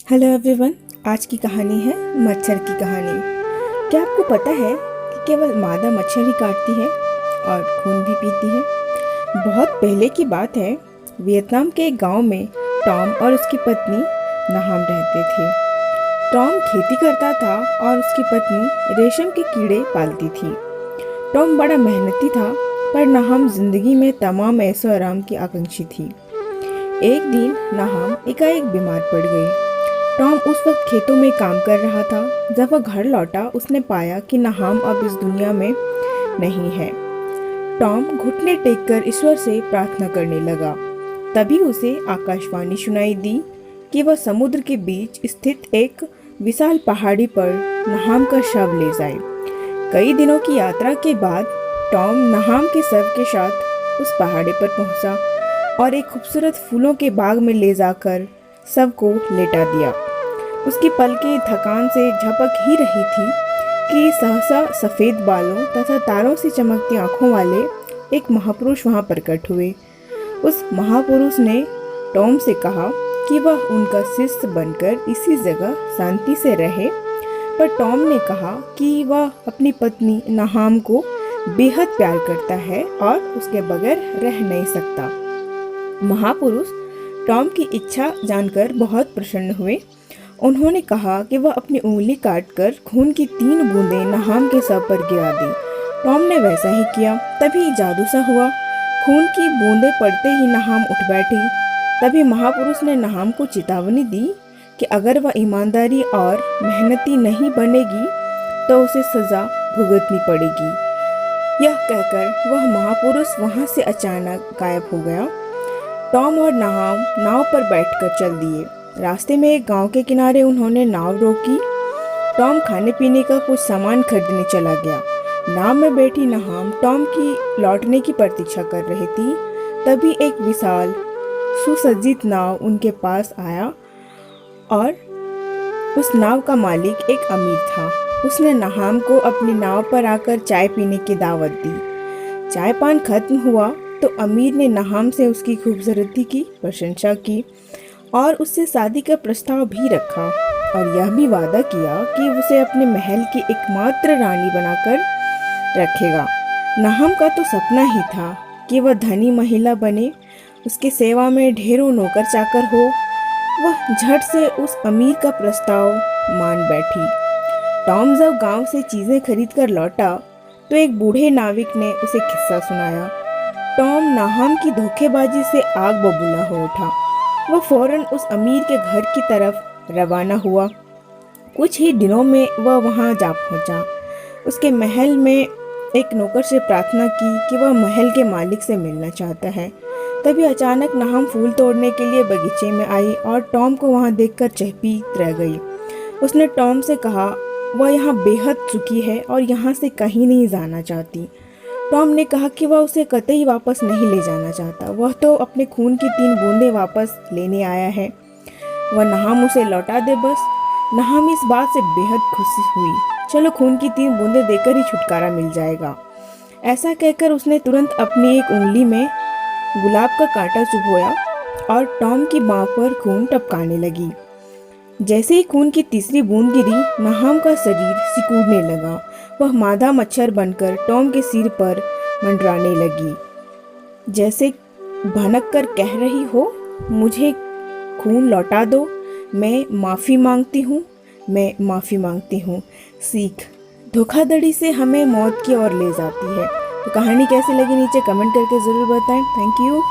Hello everyone. आज की कहानी है मच्छर की कहानी। क्या आपको पता है कि केवल मादा मच्छर ही काटती है और खून भी पीती है। बहुत पहले की बात है, वियतनाम के एक गांव में टॉम और उसकी पत्नी नहाम रहते थे। टॉम खेती करता था और उसकी पत्नी रेशम के कीड़े पालती थी। टॉम बड़ा मेहनती था, पर नहाम जिंदगी में तमाम ऐशो आराम की आकांक्षी थी। एक दिन नहाम एकाएक बीमार पड़ गई। टॉम उस वक्त खेतों में काम कर रहा था। जब वह घर लौटा, उसने पाया कि नहाम अब इस दुनिया में नहीं है। टॉम घुटने टेककर ईश्वर से प्रार्थना करने लगा। तभी उसे आकाशवाणी सुनाई दी कि वह समुद्र के बीच स्थित एक विशाल पहाड़ी पर नहाम का शव ले जाए। कई दिनों की यात्रा के बाद टॉम नहाम के शव के साथ उस पहाड़ी पर पहुंचा और एक खूबसूरत फूलों के बाग में ले जाकर शव को लेटा दिया। उसकी पलकें थकान से झपक ही रही थी कि सहसा सफेद बालों तथा तारों से चमकती आंखों वाले एक महापुरुष वहां प्रकट हुए। उस महापुरुष ने टॉम से कहा कि वह उनका शिष्य बनकर इसी जगह शांति से रहे, पर टॉम ने कहा कि वह अपनी पत्नी नहाम को बेहद प्यार करता है और उसके बगैर रह नहीं सकता। महापुरुष टॉम की इच्छा जानकर बहुत प्रसन्न हुए। उन्होंने कहा कि वह अपनी उंगली काटकर खून की 3 बूंदें नहाम के सर पर गिरा दी। टॉम ने वैसा ही किया। तभी जादू सा हुआ। खून की बूंदें पड़ते ही नहाम उठ बैठी। तभी महापुरुष ने नहाम को चेतावनी दी कि अगर वह ईमानदारी और मेहनती नहीं बनेगी तो उसे सजा भुगतनी पड़ेगी। यह कहकर वह महापुरुष वहां से अचानक गायब हो गया। टॉम और नहाम नाव पर बैठकर चल दिए। रास्ते में एक गांव के किनारे उन्होंने नाव रोकी। टॉम खाने पीने का कुछ सामान खरीदने चला गया। नाव में बैठी नहाम टॉम की लौटने की प्रतीक्षा कर रही थी। तभी एक विशाल सुसज्जित नाव उनके पास आया और उस नाव का मालिक एक अमीर था। उसने नहाम को अपनी नाव पर आकर चाय पीने की दावत दी। चाय पान खत्म हुआ तो अमीर ने नहाम से उसकी खूबसूरती की प्रशंसा की और उससे शादी का प्रस्ताव भी रखा और यह भी वादा किया कि उसे अपने महल की एकमात्र रानी बनाकर रखेगा। नहाम का तो सपना ही था कि वह धनी महिला बने, उसकी सेवा में ढेरों नौकर चाकर हो। वह झट से उस अमीर का प्रस्ताव मान बैठी। टॉम जब गांव से चीजें खरीद कर लौटा तो एक बूढ़े नाविक ने उसे किस्सा सुनाया। टॉम नहाम की धोखेबाजी से आग बबूला हो उठा। वह फौरन उस अमीर के घर की तरफ रवाना हुआ। कुछ ही दिनों में वह वहां जा पहुंचा। उसके महल में एक नौकर से प्रार्थना की कि वह महल के मालिक से मिलना चाहता है। तभी अचानक नहाम फूल तोड़ने के लिए बगीचे में आई और टॉम को वहां देखकर चहपीत रह गई। उसने टॉम से कहा वह यहाँ बेहद सुखी है और यहाँ से कहीं नहीं जाना चाहती। टॉम ने कहा कि वह उसे कतई वापस नहीं ले जाना चाहता। वह तो अपने खून की 3 बूंदें वापस लेने आया है। वह नहाम उसे लौटा दे बस। नहाम इस बात से बेहद खुशी हुई। चलो, खून की 3 बूंदें देकर ही छुटकारा मिल जाएगा। ऐसा कहकर उसने तुरंत अपनी एक उंगली में गुलाब का कांटा चुभोया और टॉम की बाँह पर खून टपकाने लगी। जैसे ही खून की तीसरी बूंद गिरी, नहाम का शरीर सिकुड़ने लगा। वह मादा मच्छर बनकर टॉम के सिर पर मंडराने लगी, जैसे भनक कर कह रही हो, मुझे खून लौटा दो, मैं माफ़ी मांगती हूँ, मैं माफ़ी मांगती हूँ। सीख, धोखाधड़ी से हमें मौत की ओर ले जाती है। तो कहानी कैसी लगी नीचे कमेंट करके ज़रूर बताएं। Thank you.